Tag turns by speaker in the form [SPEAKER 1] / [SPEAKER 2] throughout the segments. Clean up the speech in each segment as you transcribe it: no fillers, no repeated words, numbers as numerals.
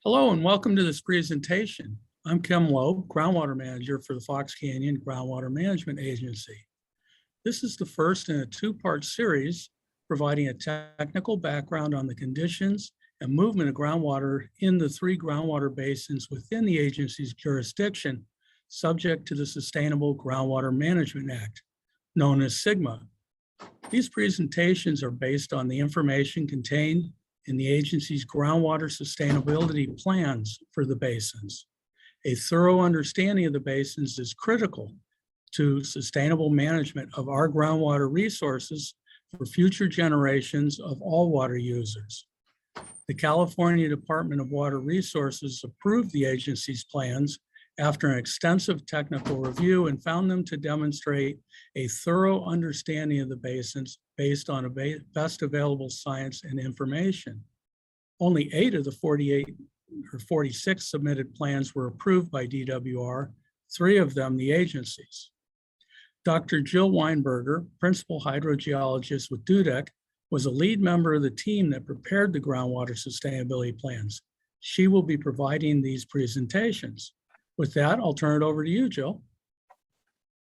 [SPEAKER 1] Hello and welcome to this presentation. I'm Kim Loeb, Groundwater Manager for the Fox Canyon Groundwater Management Agency. This is the first in a two-part series providing a technical background on the conditions and movement of groundwater in the three groundwater basins within the agency's jurisdiction, subject to the Sustainable Groundwater Management Act, known as SGMA. These presentations are based on the information contained in the agency's Groundwater Sustainability Plans for the basins. A thorough understanding of the basins is critical to sustainable management of our groundwater resources for future generations of all water users. The California Department of Water Resources approved the agency's plans after an extensive technical review and found them to demonstrate a thorough understanding of the basins based on best available science and information. Only 8 of the 48 or 46 submitted plans were approved by DWR, 3 of them the agencies. Dr. Jill Weinberger, Principal Hydrogeologist with Dudek, was a lead member of the team that prepared the Groundwater Sustainability Plans. She will be providing these presentations. With that, I'll turn it over to you, Jill.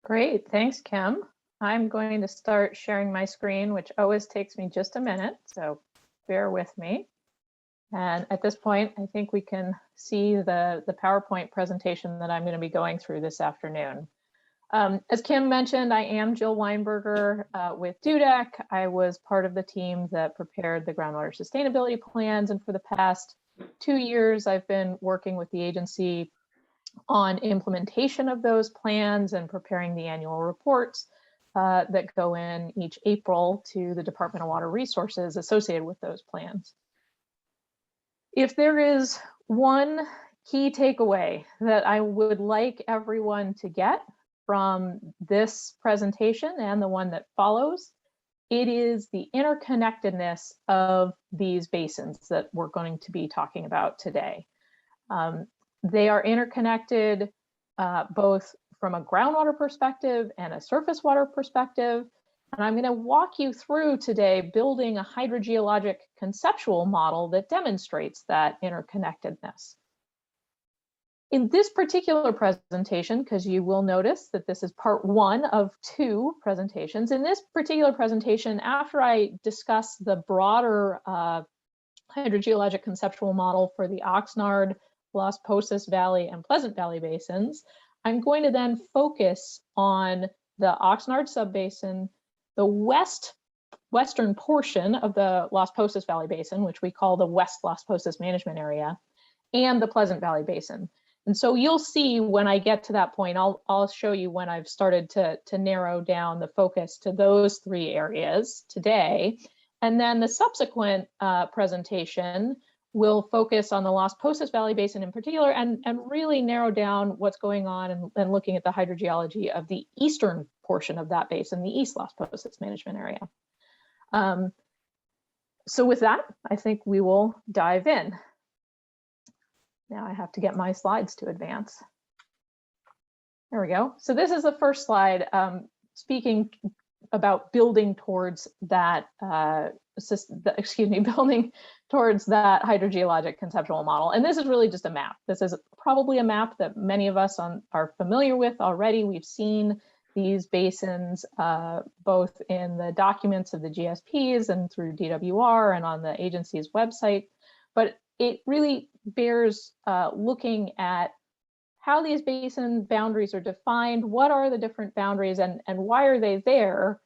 [SPEAKER 2] Great, thanks, Kim. I'm going to start sharing my screen, which always takes me just a minute, so bear with me. And at this point, I think we can see the PowerPoint presentation that I'm going to be going through this afternoon. As Kim mentioned, I am Jill Weinberger with Dudek. I was part of the team that prepared the Groundwater Sustainability Plans, and for the past 2 years, I've been working with the agency on implementation of those plans and preparing the annual reports that go in each April to the Department of Water Resources associated with those plans. If there is one key takeaway that I would like everyone to get from this presentation and the one that follows, it is the interconnectedness of these basins that we're going to be talking about today. They are interconnected both from a groundwater perspective and a surface water perspective. And I'm going to walk you through today building a hydrogeologic conceptual model that demonstrates that interconnectedness. In this particular presentation, because you will notice that this is part 1 of 2 presentations, in this particular presentation, after I discuss the broader hydrogeologic conceptual model for the Oxnard, Las Posas Valley, and Pleasant Valley Basins, I'm going to then focus on the Oxnard Subbasin, the western portion of the Las Posas Valley Basin, which we call the West Las Posas Management Area, and the Pleasant Valley Basin. And so you'll see when I get to that point, I'll show you when I've started to narrow down the focus to those 3 areas today. And then the subsequent presentation will focus on the Las Posas Valley Basin in particular and really narrow down what's going on and looking at the hydrogeology of the eastern portion of that basin, the East Las Posas Management Area. So with that, I think we will dive in. Now I have to get my slides to advance. There we go. So this is the first slide speaking about building towards that building towards that hydrogeologic conceptual model. And this is really just a map. This is probably a map that many of us are familiar with already. We've seen these basins both in the documents of the GSPs and through DWR and on the agency's website. But it really bears looking at how these basin boundaries are defined, what are the different boundaries, and why are they there,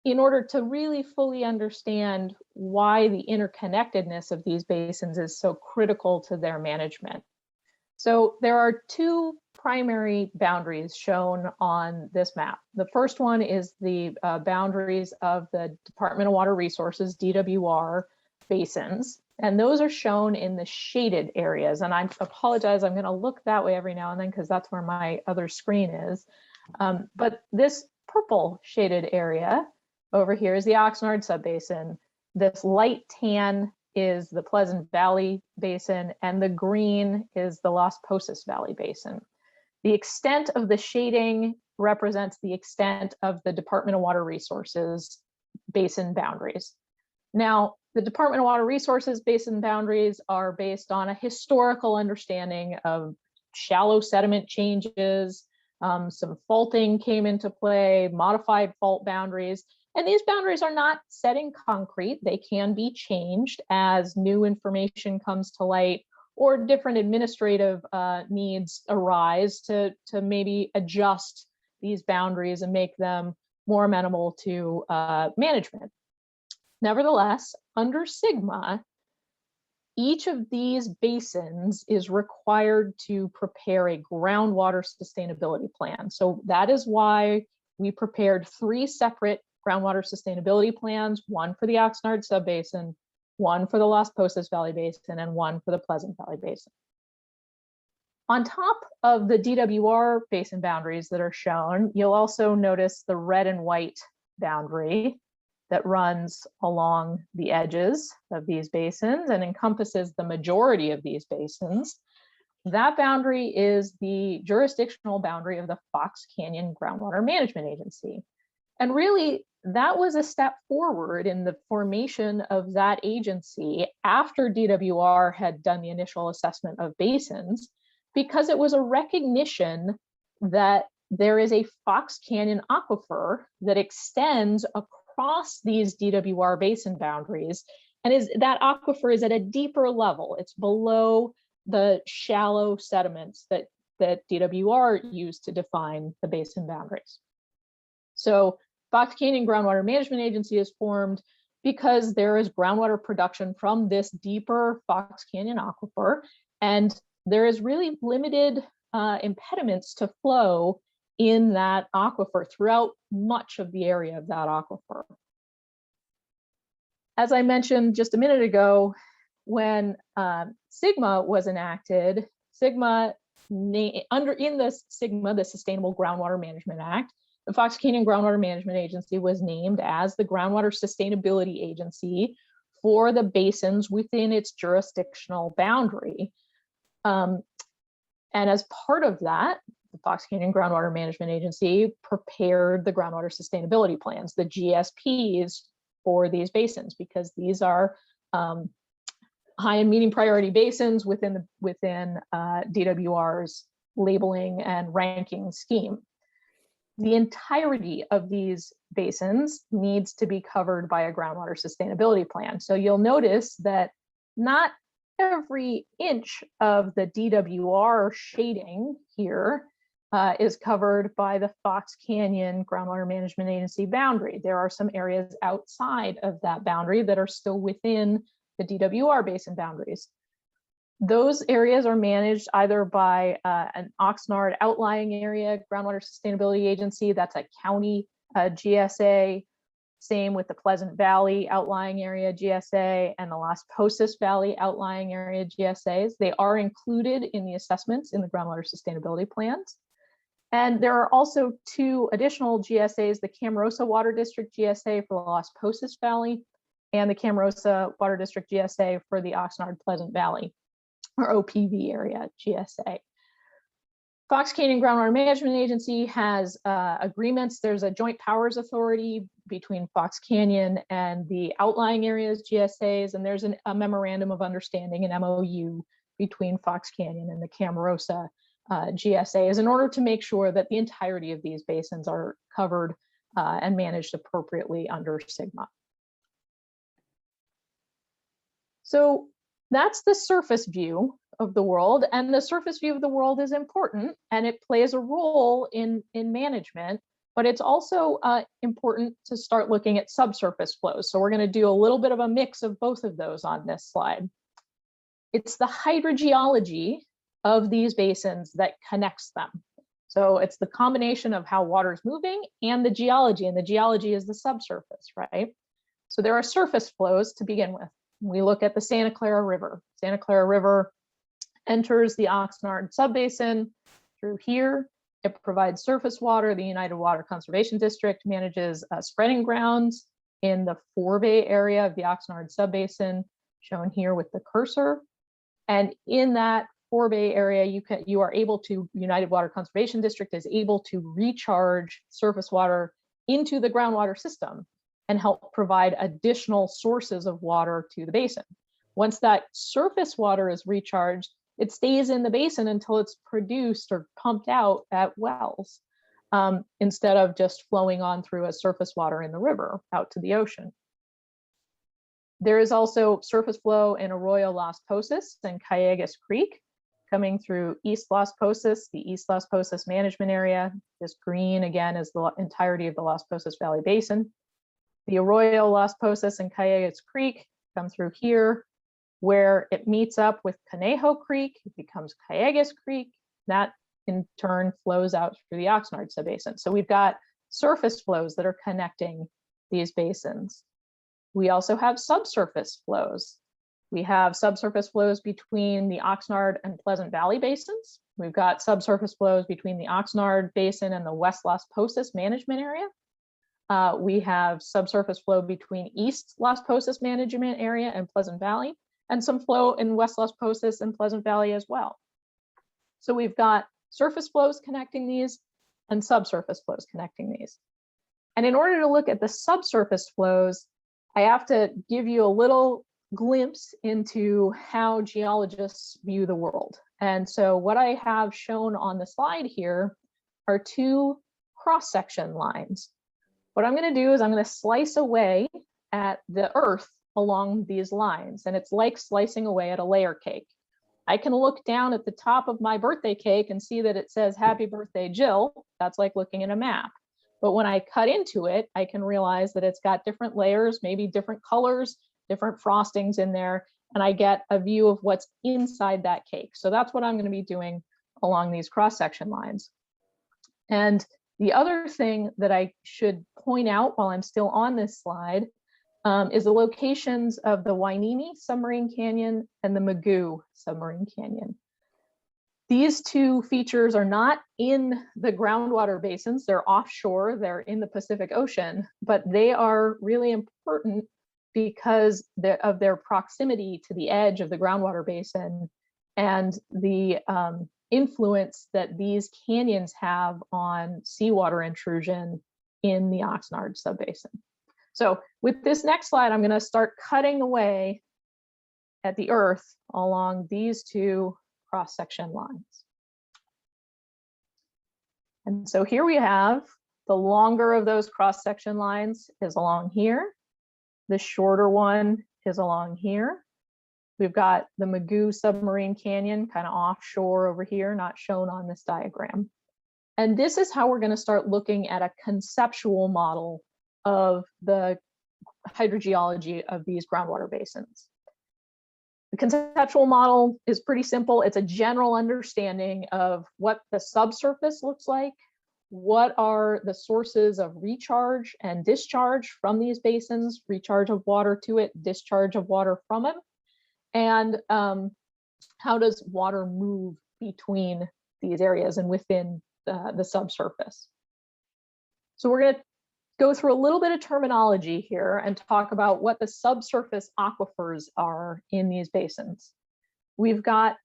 [SPEAKER 2] in order to really fully understand why the interconnectedness of these basins is so critical to their management. So there are 2 primary boundaries shown on this map. The first one is the boundaries of the Department of Water Resources, DWR, basins. And those are shown in the shaded areas. And I apologize, I'm going to look that way every now and then because that's where my other screen is. But this purple shaded area over here is the Oxnard Subbasin. This light tan is the Pleasant Valley Basin, and the green is the Las Posas Valley Basin. The extent of the shading represents the extent of the Department of Water Resources basin boundaries. Now, The Department of Water Resources basin boundaries are based on a historical understanding of shallow sediment changes. Some faulting came into play, modified fault boundaries, and these boundaries are not set in concrete. They can be changed as new information comes to light or different administrative needs arise to maybe adjust these boundaries and make them more amenable to management. Nevertheless, under SGMA, each of these basins is required to prepare a groundwater sustainability plan. So that is why we prepared 3 separate groundwater sustainability plans, one for the Oxnard Subbasin, one for the Las Posas Valley Basin, and one for the Pleasant Valley Basin. On top of the DWR basin boundaries that are shown, you'll also notice the red and white boundary that runs along the edges of these basins and encompasses the majority of these basins. That boundary is the jurisdictional boundary of the Fox Canyon Groundwater Management Agency. And really, that was a step forward in the formation of that agency after DWR had done the initial assessment of basins, because it was a recognition that there is a Fox Canyon aquifer that extends across these DWR basin boundaries, and that aquifer is at a deeper level. It's below the shallow sediments that DWR used to define the basin boundaries. So Fox Canyon Groundwater Management Agency is formed because there is groundwater production from this deeper Fox Canyon aquifer, and there is really limited impediments to flow in that aquifer throughout much of the area of that aquifer. As I mentioned just a minute ago, when SGMA was enacted, in the SGMA, the Sustainable Groundwater Management Act, the Fox Canyon Groundwater Management Agency was named as the Groundwater Sustainability Agency for the basins within its jurisdictional boundary. And as part of that, the Fox Canyon Groundwater Management Agency prepared the groundwater sustainability plans, the GSPs for these basins, because these are high and medium priority basins within DWR's labeling and ranking scheme. The entirety of these basins needs to be covered by a groundwater sustainability plan. So you'll notice that not every inch of the DWR shading here is covered by the Fox Canyon Groundwater Management Agency boundary. There are some areas outside of that boundary that are still within the DWR basin boundaries. Those areas are managed either by an Oxnard outlying area groundwater sustainability agency, that's a county GSA, same with the Pleasant Valley outlying area GSA and the Las Posas Valley outlying area GSAs. They are included in the assessments in the groundwater sustainability plans. And there are also 2 additional GSAs, the Camarosa Water District GSA for the Las Posas Valley and the Camarosa Water District GSA for the Oxnard Pleasant Valley, or OPV area GSA. Fox Canyon Groundwater Management Agency has agreements. There's a joint powers authority between Fox Canyon and the outlying areas GSAs, and there's a memorandum of understanding, an MOU, between Fox Canyon and the Camarosa GSAs in order to make sure that the entirety of these basins are covered and managed appropriately under SGMA. So that's the surface view of the world, and the surface view of the world is important and it plays a role in management, but it's also important to start looking at subsurface flows. So we're going to do a little bit of a mix of both of those on this slide. It's the hydrogeology of these basins that connects them. So it's the combination of how water is moving and the geology is the subsurface, right? So there are surface flows to begin with. We look at the Santa Clara River. Santa Clara River enters the Oxnard Subbasin through here. It provides surface water. The United Water Conservation District manages spreading grounds in the forebay area of the Oxnard Subbasin, shown here with the cursor. And in that forebay area, United Water Conservation District is able to recharge surface water into the groundwater system. and help provide additional sources of water to the basin. Once that surface water is recharged, it stays in the basin until it's produced or pumped out at wells, instead of just flowing on through as surface water in the river out to the ocean. There is also surface flow in Arroyo Las Posas and Callegas Creek coming through East Las Posas, the East Las Posas management area. This green again is the entirety of the Las Posas Valley Basin. The Arroyo Las Posas and Callegas Creek come through here, where it meets up with Conejo Creek, it becomes Callegas Creek. That in turn flows out through the Oxnard Subbasin. So we've got surface flows that are connecting these basins. We also have subsurface flows. We have subsurface flows between the Oxnard and Pleasant Valley Basins. We've got subsurface flows between the Oxnard Basin and the West Las Posas management area. We have subsurface flow between East Las Posas management area and Pleasant Valley, and some flow in West Las Posas and Pleasant Valley as well. So we've got surface flows connecting these and subsurface flows connecting these. And in order to look at the subsurface flows, I have to give you a little glimpse into how geologists view the world. And so what I have shown on the slide here are two cross-section lines. What I'm going to do is I'm going to slice away at the earth along these lines, and it's like slicing away at a layer cake. I can look down at the top of my birthday cake and see that it says "Happy Birthday, Jill." That's like looking at a map. But when I cut into it, I can realize that it's got different layers, maybe different colors, different frostings in there, and I get a view of what's inside that cake. So that's what I'm going to be doing along these cross-section lines. And the other thing that I should point out while I'm still on this slide is the locations of the Weinberger Submarine Canyon and the Magoo Submarine Canyon. These two features are not in the groundwater basins, they're offshore, they're in the Pacific Ocean, but they are really important because of their proximity to the edge of the groundwater basin and the influence that these canyons have on seawater intrusion in the Oxnard Subbasin. So with this next slide, I'm going to start cutting away at the earth along these two cross-section lines. And so here we have the longer of those cross-section lines is along here. The shorter one is along here. We've got the Magoo Submarine Canyon kind of offshore over here, not shown on this diagram. And this is how we're going to start looking at a conceptual model of the hydrogeology of these groundwater basins. The conceptual model is pretty simple. It's a general understanding of what the subsurface looks like, what are the sources of recharge and discharge from these basins, recharge of water to it, discharge of water from it, and how does water move between these areas and within the subsurface. So we're going to go through a little bit of terminology here and talk about what the subsurface aquifers are in these basins. We've got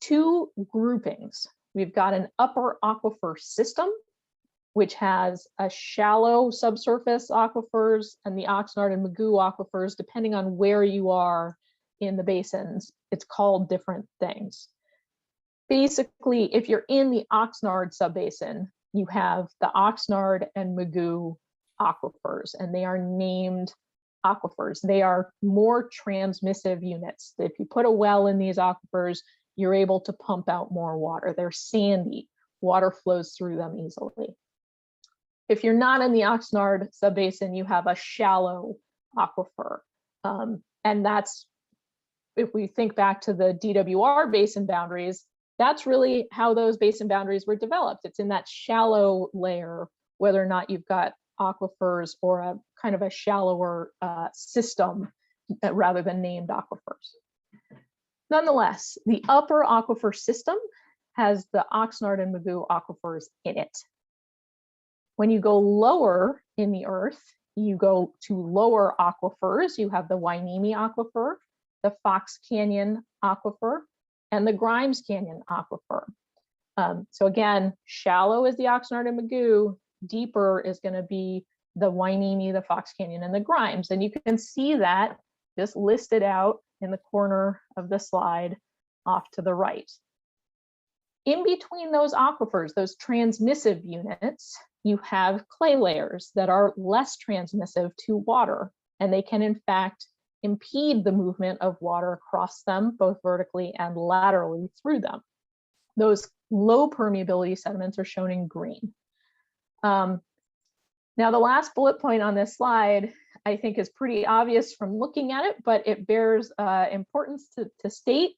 [SPEAKER 2] two groupings. We've got an upper aquifer system, which has a shallow subsurface aquifers and the Oxnard and Magoo aquifers, depending on where you are in the basins, it's called different things. Basically, if you're in the Oxnard Subbasin, you have the Oxnard and Magoo aquifers, and they are named aquifers. They are more transmissive units. If you put a well in these aquifers, you're able to pump out more water. They're sandy. Water flows through them easily. If you're not in the Oxnard Subbasin, you have a shallow aquifer. And that's, if we think back to the DWR basin boundaries, that's really how those basin boundaries were developed. It's in that shallow layer, whether or not you've got aquifers or a kind of a shallower system rather than named aquifers. Nonetheless, the upper aquifer system has the Oxnard and Magoo aquifers in it. When you go lower in the earth, you go to lower aquifers. You have the Weinberger aquifer, the Fox Canyon aquifer, and the Grimes Canyon aquifer. So again, shallow is the Oxnard and Magoo, deeper is going to be the Hueneme, the Fox Canyon, and the Grimes. And you can see that just listed out in the corner of the slide off to the right. In between those aquifers, those transmissive units, you have clay layers that are less transmissive to water, and they can in fact impede the movement of water across them, both vertically and laterally through them. Those low permeability sediments are shown in green. Now, the last bullet point on this slide, I think, is pretty obvious from looking at it, but it bears importance to state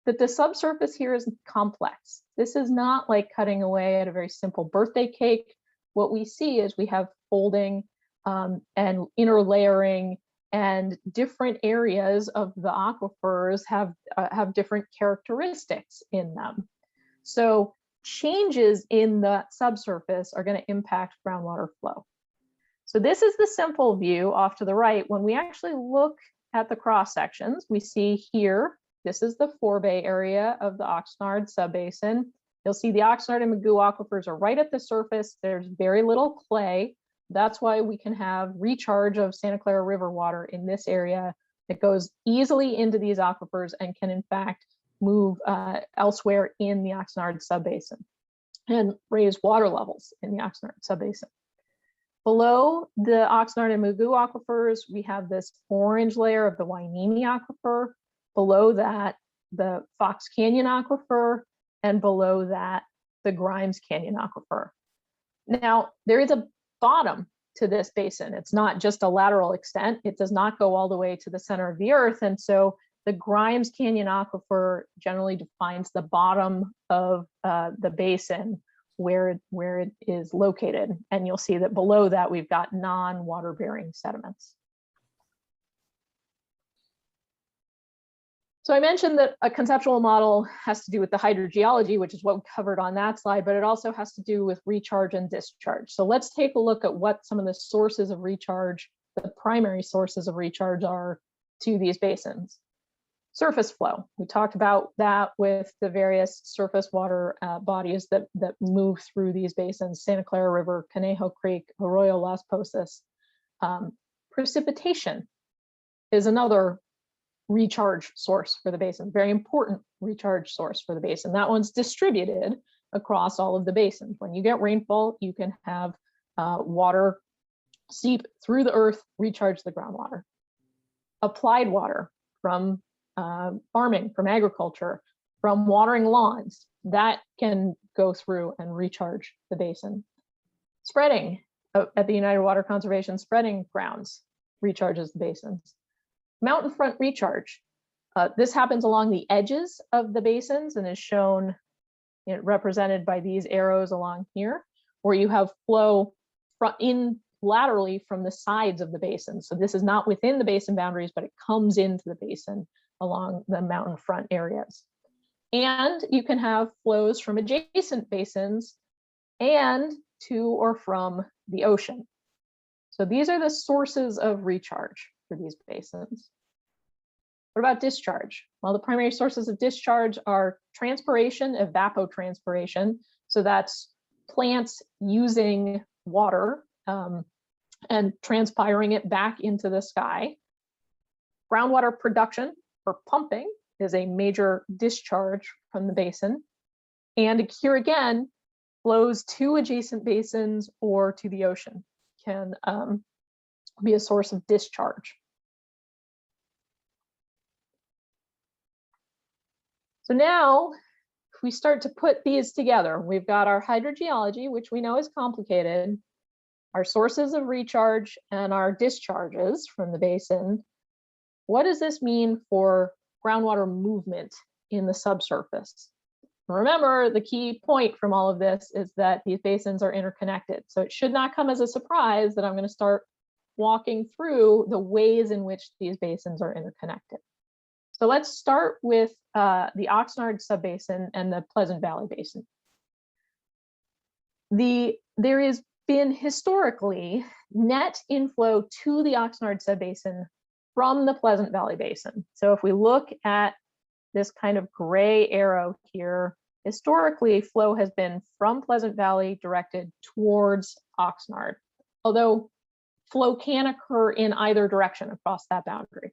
[SPEAKER 2] that the subsurface here is complex. This is not like cutting away at a very simple birthday cake. What we see is we have folding and interlayering, and different areas of the aquifers have different characteristics in them. So changes in the subsurface are going to impact groundwater flow. So this is the simple view off to the right. When we actually look at the cross sections, we see here, this is the forebay area of the Oxnard Subbasin. You'll see the Oxnard and Mugu aquifers are right at the surface. There's very little clay. That's why we can have recharge of Santa Clara River water in this area that goes easily into these aquifers and can in fact move elsewhere in the Oxnard Subbasin and raise water levels in the Oxnard Subbasin. Below the Oxnard and Mugu aquifers, we have this orange layer of the Hueneme aquifer. Below that, the Fox Canyon aquifer, and below that, the Grimes Canyon aquifer. Now, there is a bottom to this basin. It's not just a lateral extent. It does not go all the way to the center of the earth. And so the Grimes Canyon aquifer generally defines the bottom of the basin where it is located. And you'll see that below that, we've got non-water bearing sediments. So I mentioned that a conceptual model has to do with the hydrogeology, which is what we covered on that slide, but it also has to do with recharge and discharge. So let's take a look at what some of the sources of recharge, the primary sources of recharge are to these basins. Surface flow. We talked about that with the various surface water bodies that move through these basins: Santa Clara River, Conejo Creek, Arroyo Las Posas. Precipitation is another recharge source for the basin, very important recharge source for the basin. That one's distributed across all of the basins. When you get rainfall, you can have water seep through the earth, recharge the groundwater. Applied water from farming, from agriculture, from watering lawns, that can go through and recharge the basin. Spreading at the United Water Conservation spreading grounds recharges the basins. Mountain front recharge. This happens along the edges of the basins and is shown, represented by these arrows along here, where you have flow in laterally from the sides of the basin. So this is not within the basin boundaries, but it comes into the basin along the mountain front areas. And you can have flows from adjacent basins and to or from the ocean. So these are the sources of recharge for these basins. What about discharge? Well, the primary sources of discharge are transpiration, evapotranspiration. So that's plants using water and transpiring it back into the sky. Groundwater production or pumping is a major discharge from the basin. And here again, flows to adjacent basins or to the ocean can be a source of discharge. So now, if we start to put these together, we've got our hydrogeology, which we know is complicated, our sources of recharge, and our discharges from the basin. What does this mean for groundwater movement in the subsurface? Remember, the key point from all of this is that these basins are interconnected. So it should not come as a surprise that I'm going to start walking through the ways in which these basins are interconnected. So let's start with the Oxnard Subbasin and the Pleasant Valley Basin. There has been historically net inflow to the Oxnard Subbasin from the Pleasant Valley Basin. So if we look at this kind of gray arrow here, historically flow has been from Pleasant Valley directed towards Oxnard. Although flow can occur in either direction across that boundary.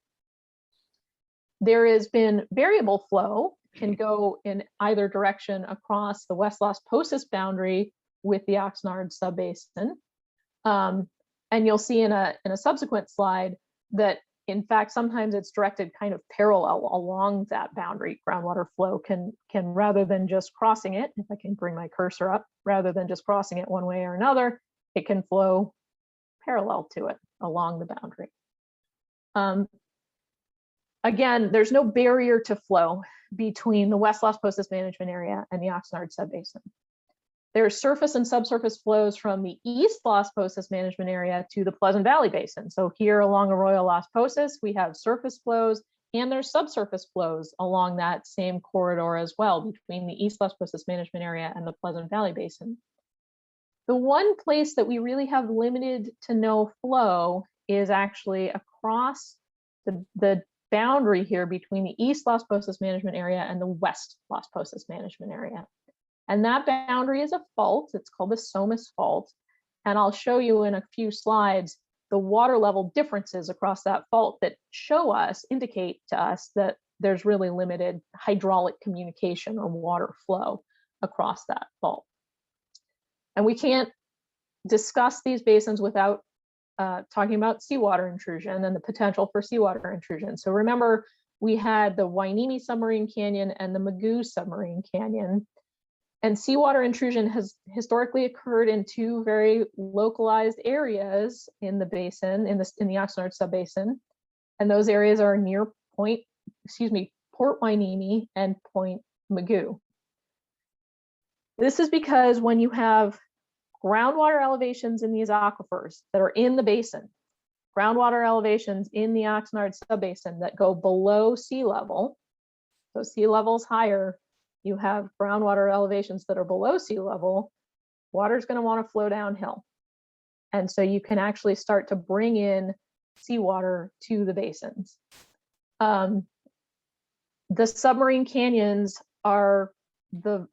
[SPEAKER 2] There has been variable flow, can go in either direction across the West Las Posas boundary with the Oxnard Subbasin. And you'll see in a subsequent slide that, in fact, sometimes it's directed kind of parallel along that boundary. Groundwater flow can rather than just crossing it, if I can bring my cursor up, rather than just crossing it one way or another, it can flow parallel to it along the boundary. Again, there's no barrier to flow between the West Las Posas management area and the Oxnard Subbasin. There's surface and subsurface flows from the East Las Posas management area to the Pleasant Valley Basin. So here along Arroyo Las Posas, we have surface flows and there's subsurface flows along that same corridor as well between the East Las Posas management area and the Pleasant Valley Basin. The one place that we really have limited to no flow is actually across the boundary here between the East Las Posas management area and the West Las Posas management area. And that boundary is a fault. It's called the Somas Fault. And I'll show you in a few slides the water level differences across that fault that indicate to us that there's really limited hydraulic communication or water flow across that fault. And we can't discuss these basins without talking about seawater intrusion and the potential for seawater intrusion. So remember, we had the Hueneme Submarine Canyon and the Mugu Submarine Canyon. And seawater intrusion has historically occurred in two very localized areas in the basin, in the Oxnard Subbasin. And those areas are near Port Hueneme and Point Mugu. This is because when you have groundwater elevations in these aquifers that are in the basin, groundwater elevations in the Oxnard Subbasin that go below sea level, so sea level is higher, you have groundwater elevations that are below sea level, water is going to want to flow downhill. And so you can actually start to bring in seawater to the basins. The submarine canyons are the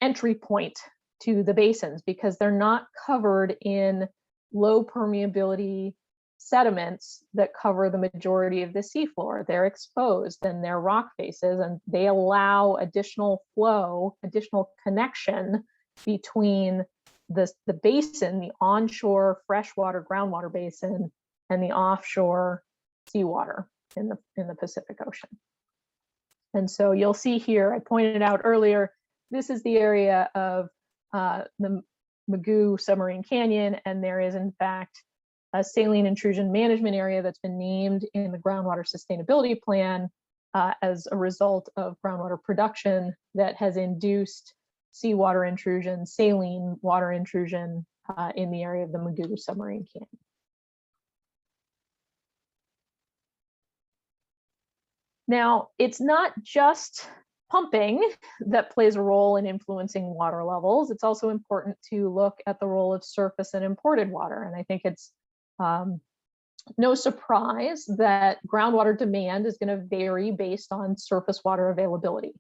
[SPEAKER 2] entry point to the basins because they're not covered in low permeability sediments that cover the majority of the seafloor. They're exposed and they're rock faces, and they allow additional flow, additional connection between the basin, the onshore freshwater groundwater basin, and the offshore seawater in the Pacific Ocean. And so you'll see here, I pointed out earlier, this is the area of the Mugu Submarine Canyon, and there is in fact a saline intrusion management area that's been named in the Groundwater Sustainability Plan as a result of groundwater production that has induced seawater intrusion, saline water intrusion in the area of the Mugu Submarine Canyon. Now, it's not just pumping that plays a role in influencing water levels. It's also important to look at the role of surface and imported water. And I think it's no surprise that groundwater demand is going to vary based on surface water availability.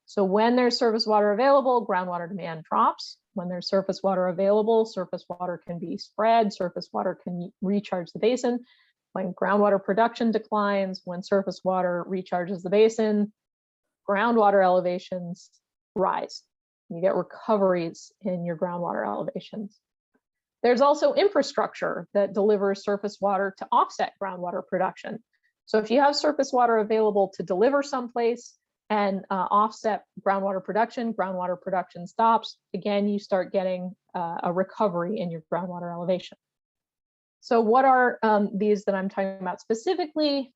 [SPEAKER 2] So when there's surface water available, groundwater demand drops. When there's surface water available, surface water can be spread, surface water can recharge the basin. When groundwater production declines, when surface water recharges the basin, groundwater elevations rise. You get recoveries in your groundwater elevations. There's also infrastructure that delivers surface water to offset groundwater production. So if you have surface water available to deliver someplace and offset groundwater production stops, again, you start getting a recovery in your groundwater elevation. So what are these that I'm talking about specifically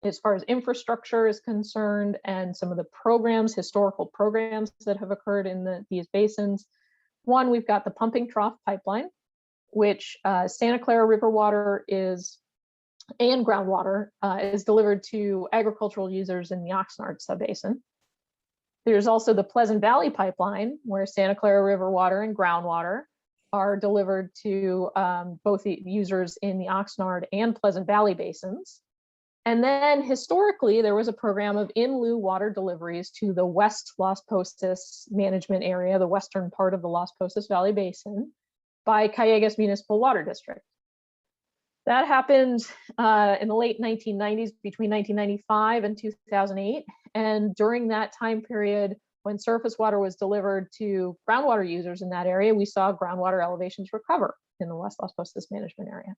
[SPEAKER 2] as far as infrastructure is concerned, and some of the programs, historical programs that have occurred in these basins? One, we've got the pumping trough pipeline, which Santa Clara River water and groundwater is delivered to agricultural users in the Oxnard Subbasin. There's also the Pleasant Valley pipeline, where Santa Clara River water and groundwater are delivered to both the users in the Oxnard and Pleasant Valley basins. And then historically, there was a program of in-lieu water deliveries to the West Las Posas management area, the western part of the Las Posas Valley Basin, by Callegas Municipal Water District. That happened in the late 1990s, between 1995 and 2008. And during that time period, when surface water was delivered to groundwater users in that area, we saw groundwater elevations recover in the West Las Posas management area.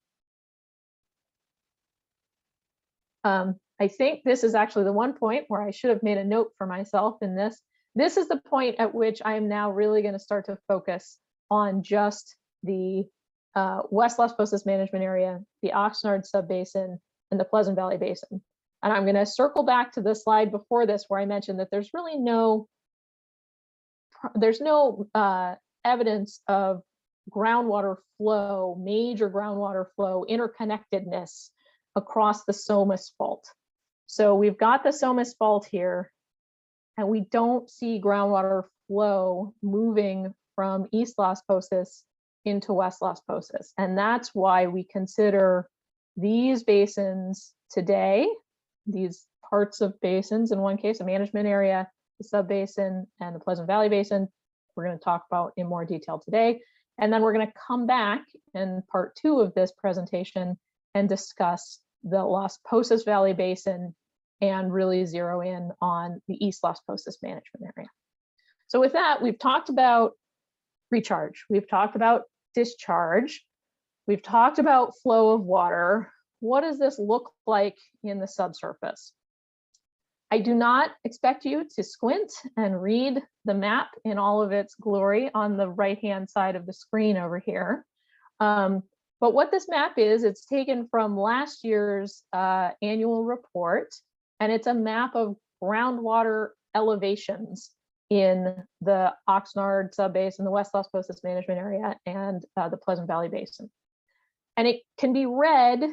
[SPEAKER 2] I think this is actually the one point where I should have made a note for myself in this. This is the point at which I am now really going to start to focus on just the West Las Posas management area, the Oxnard Subbasin, and the Pleasant Valley Basin. And I'm going to circle back to the slide before this where I mentioned that there's really no evidence of groundwater flow, major groundwater flow interconnectedness across the Somas Fault. So we've got the Somas Fault here, and we don't see groundwater flow moving from East Las Posas into West Las Posas. And that's why we consider these basins today, these parts of basins, in one case, a management area, the subbasin, and the Pleasant Valley Basin, we're going to talk about in more detail today. And then we're going to come back in part 2 of this presentation and discuss the Las Posas Valley Basin and really zero in on the East Las Posas management area. So with that, we've talked about recharge, we've talked about discharge, we've talked about flow of water. What does this look like in the subsurface? I do not expect you to squint and read the map in all of its glory on the right-hand side of the screen over here. But what this map is, it's taken from last year's annual report, and it's a map of groundwater elevations in the Oxnard Subbasin, the West Las Posas management area, and the Pleasant Valley Basin. And it can be read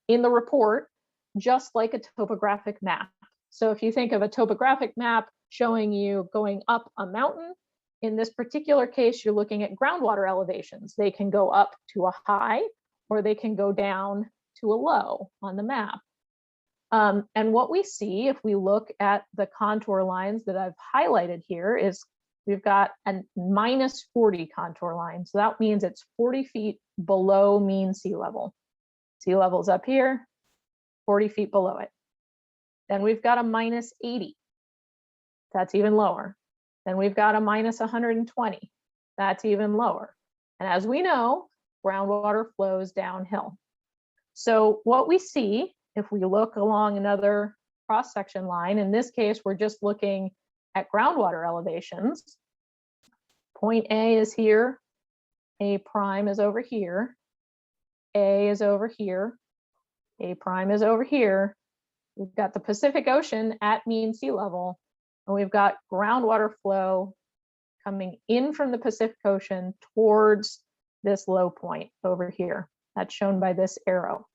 [SPEAKER 2] in the report just like a topographic map. So if you think of a topographic map showing you going up a mountain, in this particular case, you're looking at groundwater elevations. They can go up to a high, or they can go down to a low on the map. And what we see if we look at the contour lines that I've highlighted here is we've got a minus 40 contour line. So that means it's 40 feet below mean sea level. Sea level's up here, 40 feet below it. Then we've got a minus 80. That's even lower. Then we've got a minus 120. That's even lower. And as we know, groundwater flows downhill. So what we see, if we look along another cross-section line, in this case, we're just looking at groundwater elevations. Point A is here, A prime is over here, A is over here, A prime is over here. We've got the Pacific Ocean at mean sea level, and we've got groundwater flow coming in from the Pacific Ocean towards this low point over here. That's shown by this arrow.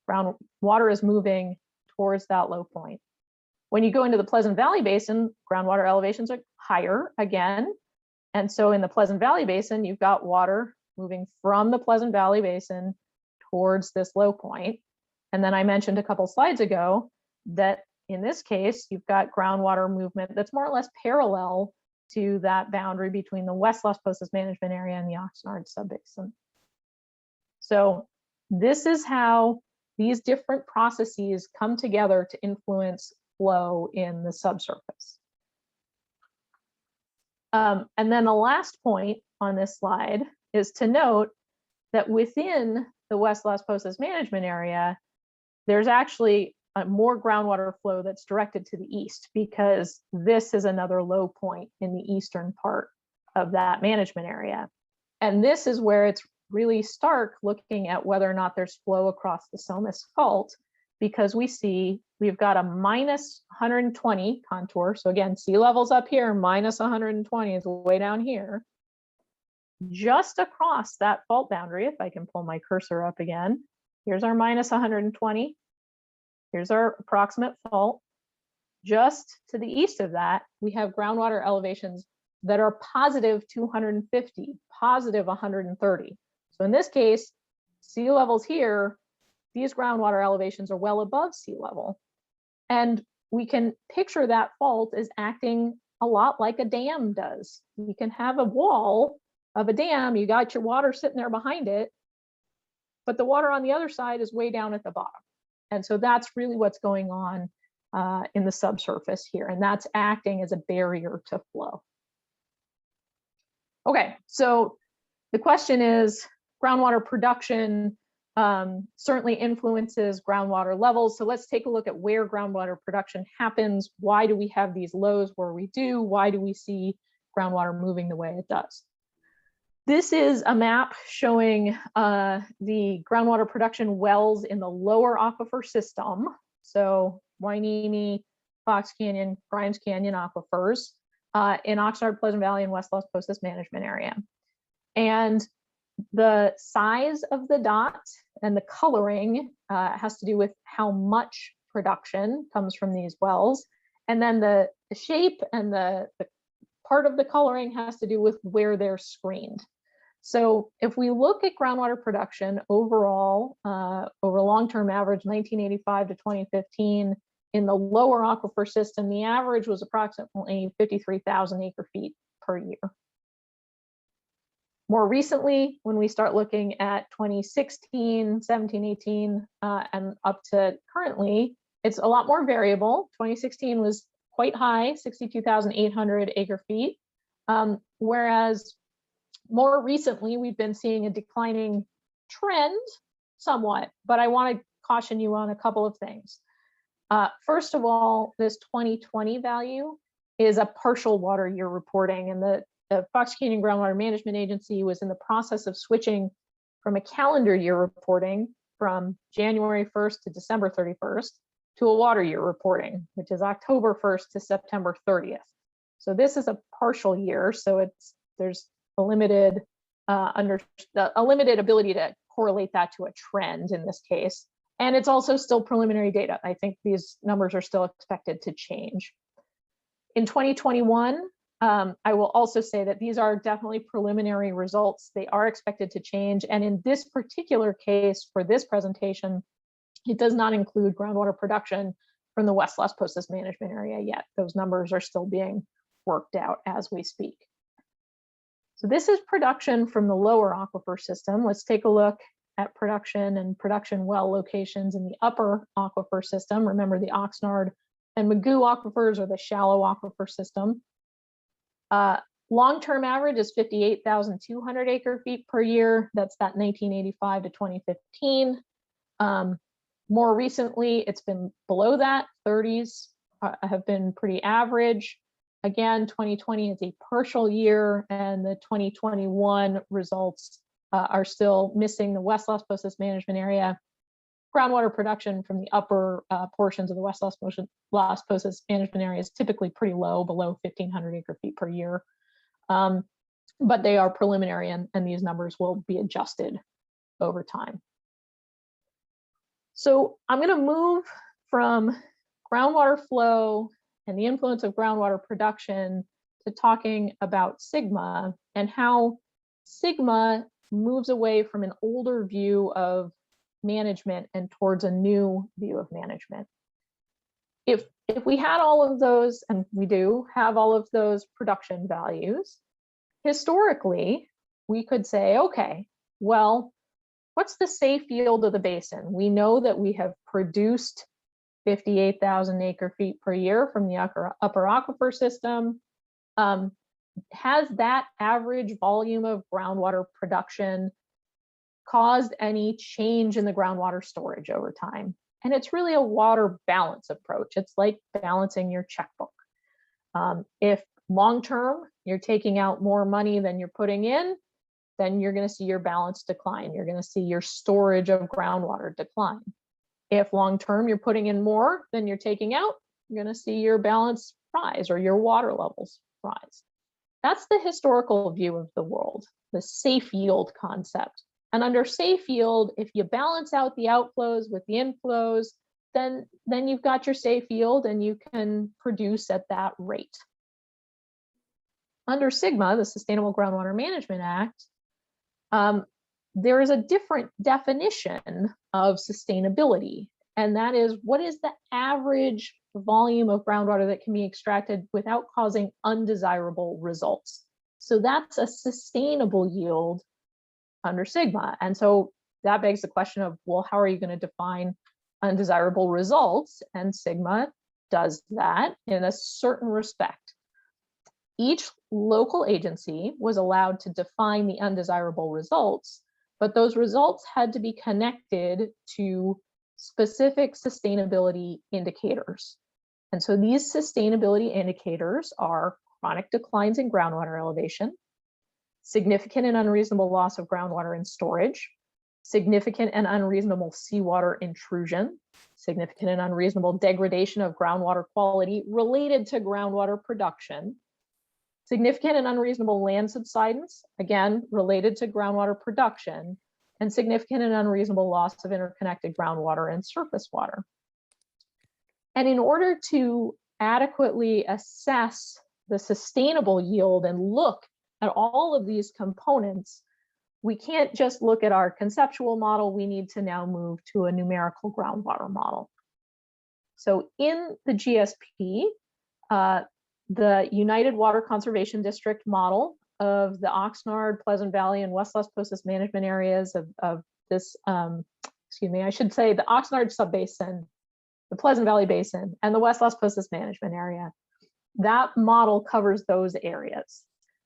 [SPEAKER 2] Groundwater is moving towards that low point. When you go into the Pleasant Valley Basin, groundwater elevations are higher again. And so in the Pleasant Valley Basin, you've got water moving from the Pleasant Valley Basin towards this low point. And then I mentioned a couple slides ago that in this case, you've got groundwater movement that's more or less parallel to that boundary between the West Las Posas management area and the Oxnard Subbasin. So this is how these different processes come together to influence flow in the subsurface. And then the last point on this slide is to note that within the West Las Posas management area, there's actually more groundwater flow that's directed to the east, because this is another low point in the eastern part of that management area. And this is where it's really stark looking at whether or not there's flow across the Somas Fault, because we see we've got a minus 120 contour. So again, sea level's up here, minus 120 is way down here. Just across that fault boundary, if I can pull my cursor up again, here's our minus 120. Here's our approximate fault. Just to the east of that, we have groundwater elevations that are positive 250, positive 130. So in this case, sea levels here, these groundwater elevations are well above sea level. And we can picture that fault as acting a lot like a dam does. You can have a wall of a dam, you got your water sitting there behind it, but the water on the other side is way down at the bottom. And so that's really what's going on in the subsurface here, and that's acting as a barrier to flow. Okay, so the question is, groundwater production certainly influences groundwater levels. So let's take a look at where groundwater production happens. Why do we have these lows where we do? Why do we see groundwater moving the way it does? This is a map showing the groundwater production wells in the lower aquifer system. So Hueneme, Fox Canyon, Grimes Canyon aquifers in Oxnard, Pleasant Valley, and West Las Posas management area. And the size of the dot and the coloring has to do with how much production comes from these wells. And then the shape and the part of the coloring has to do with where they're screened. So if we look at groundwater production overall, over a long-term average, 1985 to 2015, in the lower aquifer system, the average was approximately 53,000 acre feet per year. More recently, when we start looking at 2016, 17, 18, and up to currently, it's a lot more variable. 2016 was quite high, 62,800 acre feet, whereas more recently, we've been seeing a declining trend somewhat, but I want to caution you on a couple of things. First of all, this 2020 value is a partial water year reporting, and the Fox Canyon Groundwater Management Agency was in the process of switching from a calendar year reporting from January 1st to December 31st to a water year reporting, which is October 1st to September 30th. So this is a partial year, so there's a limited ability to correlate that to a trend in this case. And it's also still preliminary data. I think these numbers are still expected to change. In 2021, I will also say that these are definitely preliminary results. They are expected to change. And in this particular case, for this presentation, it does not include groundwater production from the West Las Posas management area yet. Those numbers are still being worked out as we speak. So this is production from the lower aquifer system. Let's take a look at production and production well locations in the upper aquifer system. Remember, the Oxnard and Magoo aquifers are the shallow aquifer system. Long-term average is 58,200 acre feet per year. That's that 1985 to 2015. More recently, it's been below that. 30s have been pretty average. Again, 2020 is a partial year, and the 2021 results are still missing the West Las Posas management area. Groundwater production from the upper portions of the West Las Posas management area is typically pretty low, below 1,500 acre feet per year. But they are preliminary, and these numbers will be adjusted over time. So I'm going to move from groundwater flow and the influence of groundwater production to talking about sigma and how sigma moves away from an older view of management and towards a new view of management. If we had all of those, and we do have all of those production values, historically, we could say, okay, well, what's the safe yield of the basin? We know that we have produced 58,000 acre feet per year from the upper aquifer system. Has that average volume of groundwater production caused any change in the groundwater storage over time? And it's really a water balance approach. It's like balancing your checkbook. If long-term you're taking out more money than you're putting in, then you're going to see your balance decline. You're going to see your storage of groundwater decline. If long-term you're putting in more than you're taking out, you're going to see your balance rise or your water levels rise. That's the historical view of the world, the safe yield concept. And under safe yield, if you balance out the outflows with the inflows, then you've got your safe yield and you can produce at that rate. Under SGMA, the Sustainable Groundwater Management Act, there is a different definition of sustainability, and that is, what is the average volume of groundwater that can be extracted without causing undesirable results? So that's a sustainable yield under SGMA. And so that begs the question of, well, how are you going to define undesirable results? And Sigma does that in a certain respect. Each local agency was allowed to define the undesirable results, but those results had to be connected to specific sustainability indicators. And so these sustainability indicators are chronic declines in groundwater elevation, significant and unreasonable loss of groundwater and storage, significant and unreasonable seawater intrusion, significant and unreasonable degradation of groundwater quality related to groundwater production, significant and unreasonable land subsidence, again, related to groundwater production, and significant and unreasonable loss of interconnected groundwater and surface water. And in order to adequately assess the sustainable yield and look at all of these components, we can't just look at our conceptual model, we need to now move to a numerical groundwater model. So in the GSP, the United Water Conservation District model of the Oxnard, Pleasant Valley, and West Las Posas management areas of this, excuse me, I should say the Oxnard Subbasin, the Pleasant Valley Basin, and the West Las Posas management area. That model covers those areas.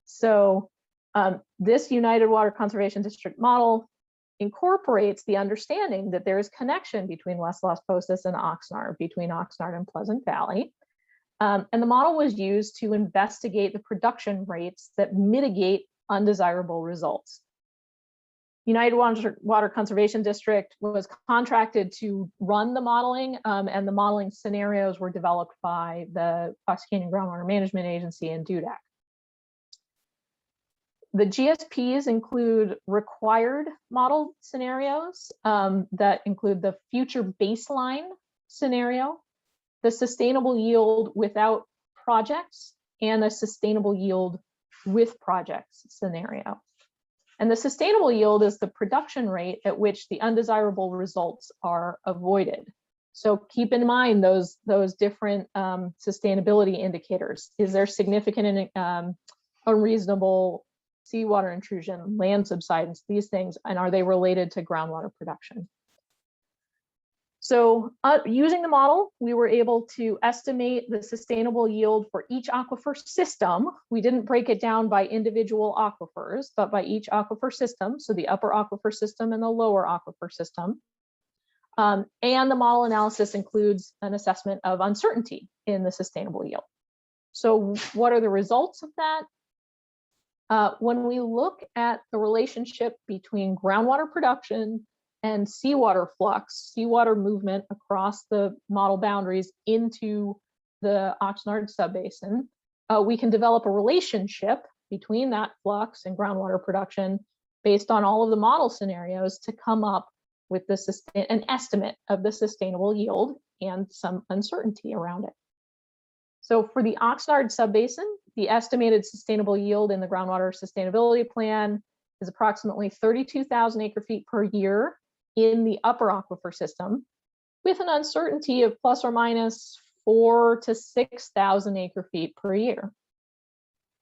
[SPEAKER 2] So this United Water Conservation District model incorporates the understanding that there is connection between West Las Posas and Oxnard, between Oxnard and Pleasant Valley. And the model was used to investigate the production rates that mitigate undesirable results. United Water Conservation District was contracted to run the modeling, and the modeling scenarios were developed by the Fox Canyon Groundwater Management Agency and Dudek. The GSPs include required model scenarios that include the future baseline scenario, the sustainable yield without projects, and a sustainable yield with projects scenario. And the sustainable yield is the production rate at which the undesirable results are avoided. So keep in mind those different sustainability indicators. Is there significant and unreasonable seawater intrusion, land subsidence, these things, and are they related to groundwater production? So using the model, we were able to estimate the sustainable yield for each aquifer system. We didn't break it down by individual aquifers, but by each aquifer system. So the upper aquifer system and the lower aquifer system. And the model analysis includes an assessment of uncertainty in the sustainable yield. So what are the results of that? When we look at the relationship between groundwater production and seawater flux, seawater movement across the model boundaries into the Oxnard Subbasin, we can develop a relationship between that flux and groundwater production based on all of the model scenarios to come up with an estimate of the sustainable yield and some uncertainty around it. So for the Oxnard Subbasin, the estimated sustainable yield in the Groundwater Sustainability Plan is approximately 32,000 acre-feet per year in the upper aquifer system, with an uncertainty of plus or minus 4,000 to 6,000 acre-feet per year.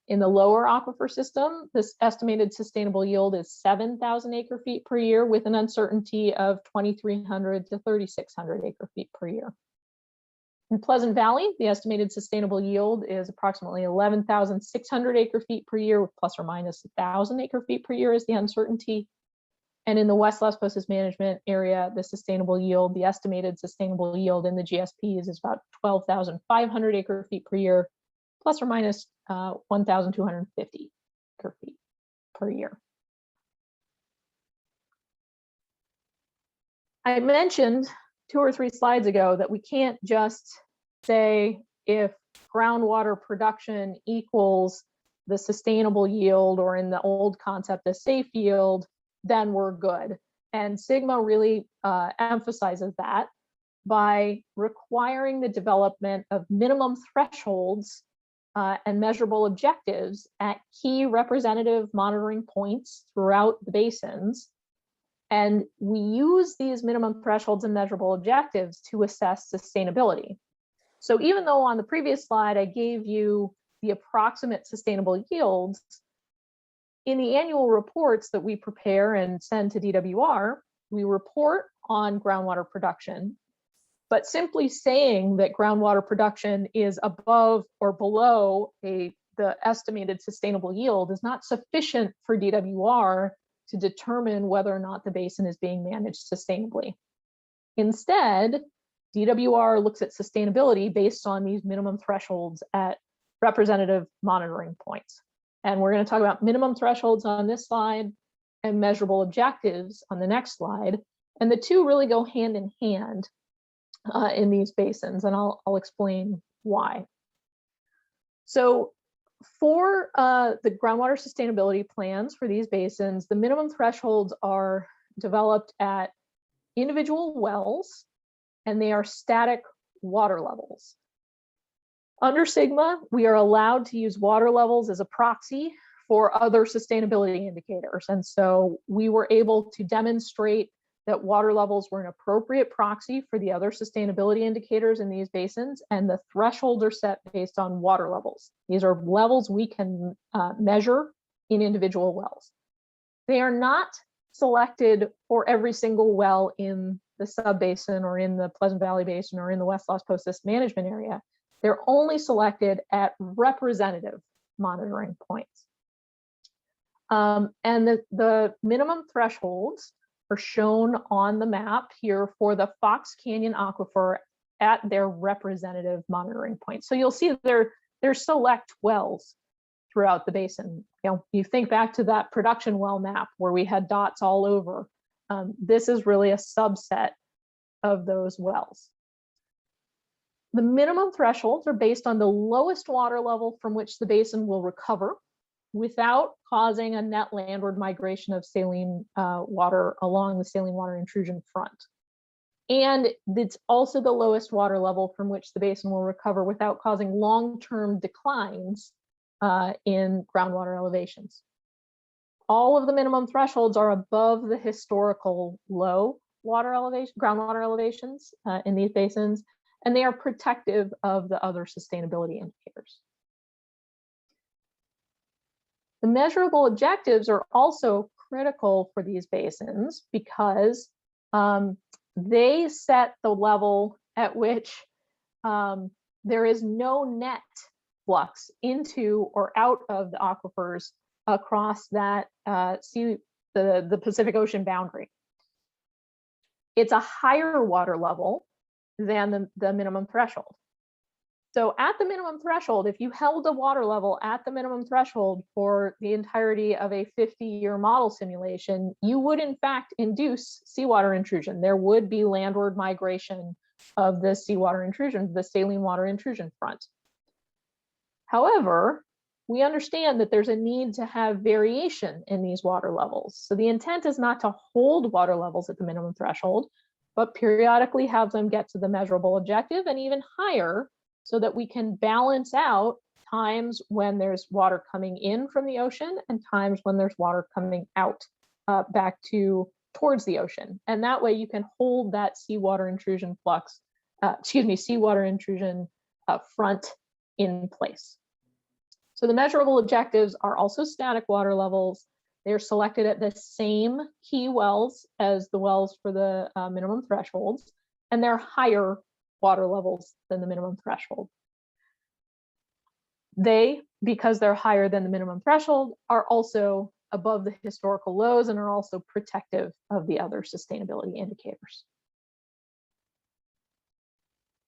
[SPEAKER 2] In the lower aquifer system, this estimated sustainable yield is 7,000 acre-feet per year, with an uncertainty of 2,300 to 3,600 acre-feet per year. In Pleasant Valley, the estimated sustainable yield is approximately 11,600 acre-feet per year, with plus or minus 1,000 acre-feet per year is the uncertainty. And in the West Las Posas management area, the sustainable yield, the estimated sustainable yield in the GSPs is about 12,500 acre-feet per year, plus or minus 1,250 acre-feet per year. I mentioned 2 or 3 slides ago that we can't just say if groundwater production equals the sustainable yield, or in the old concept, the safe yield, then we're good. And Sigma really emphasizes that by requiring the development of minimum thresholds and measurable objectives at key representative monitoring points throughout the basins. And we use these minimum thresholds and measurable objectives to assess sustainability. So even though on the previous slide, I gave you the approximate sustainable yields, in the annual reports that we prepare and send to DWR, we report on groundwater production, but simply saying that groundwater production is above or below the estimated sustainable yield is not sufficient for DWR to determine whether or not the basin is being managed sustainably. Instead, DWR looks at sustainability based on these minimum thresholds at representative monitoring points. And we're going to talk about minimum thresholds on this slide and measurable objectives on the next slide. And the two really go hand in hand in these basins, and I'll explain why. So for the groundwater sustainability plans for these basins, the minimum thresholds are developed at individual wells, and they are static water levels. Under Sigma, we are allowed to use water levels as a proxy for other sustainability indicators. And so we were able to demonstrate that water levels were an appropriate proxy for the other sustainability indicators in these basins, and the thresholds are set based on water levels. These are levels we can measure in individual wells. They are not selected for every single well in the subbasin or in the Pleasant Valley Basin or in the West Las Posas management area. They're only selected at representative monitoring points. And the minimum thresholds are shown on the map here for the Fox Canyon aquifer at their representative monitoring points. So you'll see they're select wells throughout the basin. You know, you think back to that production well map where we had dots all over. This is really a subset of those wells. The minimum thresholds are based on the lowest water level from which the basin will recover without causing a net landward migration of saline water along the saline water intrusion front. And it's also the lowest water level from which the basin will recover without causing long-term declines in groundwater elevations. All of the minimum thresholds are above the historical low water elevation, groundwater elevations in these basins, and they are protective of the other sustainability indicators. The measurable objectives are also critical for these basins because they set the level at which there is no net flux into or out of the aquifers across that the Pacific Ocean boundary. It's a higher water level than the minimum threshold. So at the minimum threshold, if you held the water level at the minimum threshold for the entirety of a 50-year model simulation, you would in fact induce seawater intrusion. There would be landward migration of the seawater intrusion, the saline water intrusion front. However, we understand that there's a need to have variation in these water levels. So the intent is not to hold water levels at the minimum threshold, but periodically have them get to the measurable objective and even higher, so that we can balance out times when there's water coming in from the ocean and times when there's water coming out back towards the ocean. And that way you can hold that seawater intrusion flux, seawater intrusion front in place. So the measurable objectives are also static water levels. They're selected at the same key wells as the wells for the minimum thresholds, and they're higher water levels than the minimum threshold. They, because they're higher than the minimum threshold, are also above the historical lows and are also protective of the other sustainability indicators.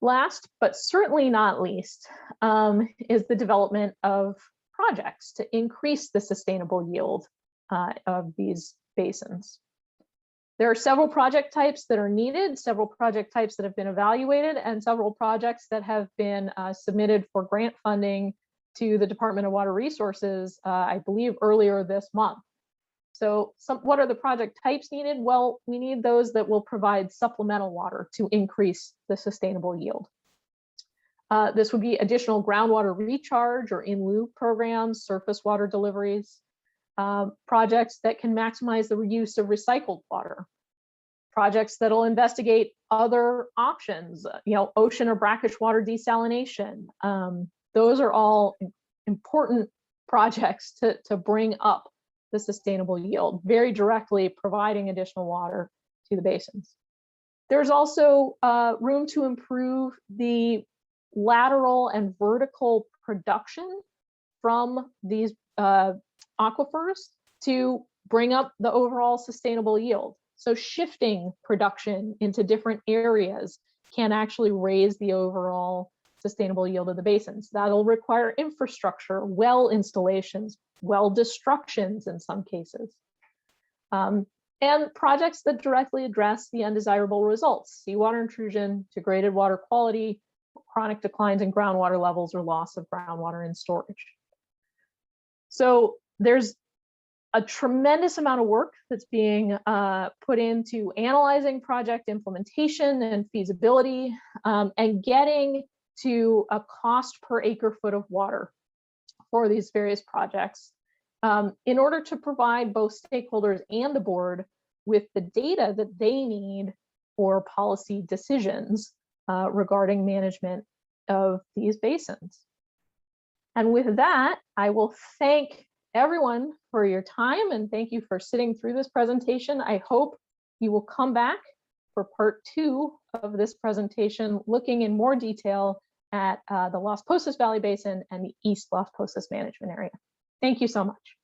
[SPEAKER 2] Last, but certainly not least, is the development of projects to increase the sustainable yield of these basins. There are several project types that are needed, several project types that have been evaluated, and several projects that have been submitted for grant funding to the Department of Water Resources, I believe earlier this month. So what are the project types needed? Well, we need those that will provide supplemental water to increase the sustainable yield. This would be additional groundwater recharge or in lieu programs, surface water deliveries, projects that can maximize the reuse of recycled water, projects that'll investigate other options, ocean or brackish water desalination. Those are all important projects to bring up the sustainable yield, very directly providing additional water to the basins. There's also room to improve the lateral and vertical production from these aquifers to bring up the overall sustainable yield. So shifting production into different areas can actually raise the overall sustainable yield of the basins. That'll require infrastructure, well installations, well destructions in some cases. And projects that directly address the undesirable results, seawater intrusion, degraded water quality, chronic declines in groundwater levels, or loss of groundwater in storage. So there's a tremendous amount of work that's being put into analyzing project implementation and feasibility, and getting to a cost per acre foot of water for these various projects, in order to provide both stakeholders and the board with the data that they need for policy decisions regarding management of these basins. And with that, I will thank everyone for your time and thank you for sitting through this presentation. I hope you will come back for part 2 of this presentation, looking in more detail at the Las Posas Valley Basin and the East Las Posas Management Area. Thank you so much.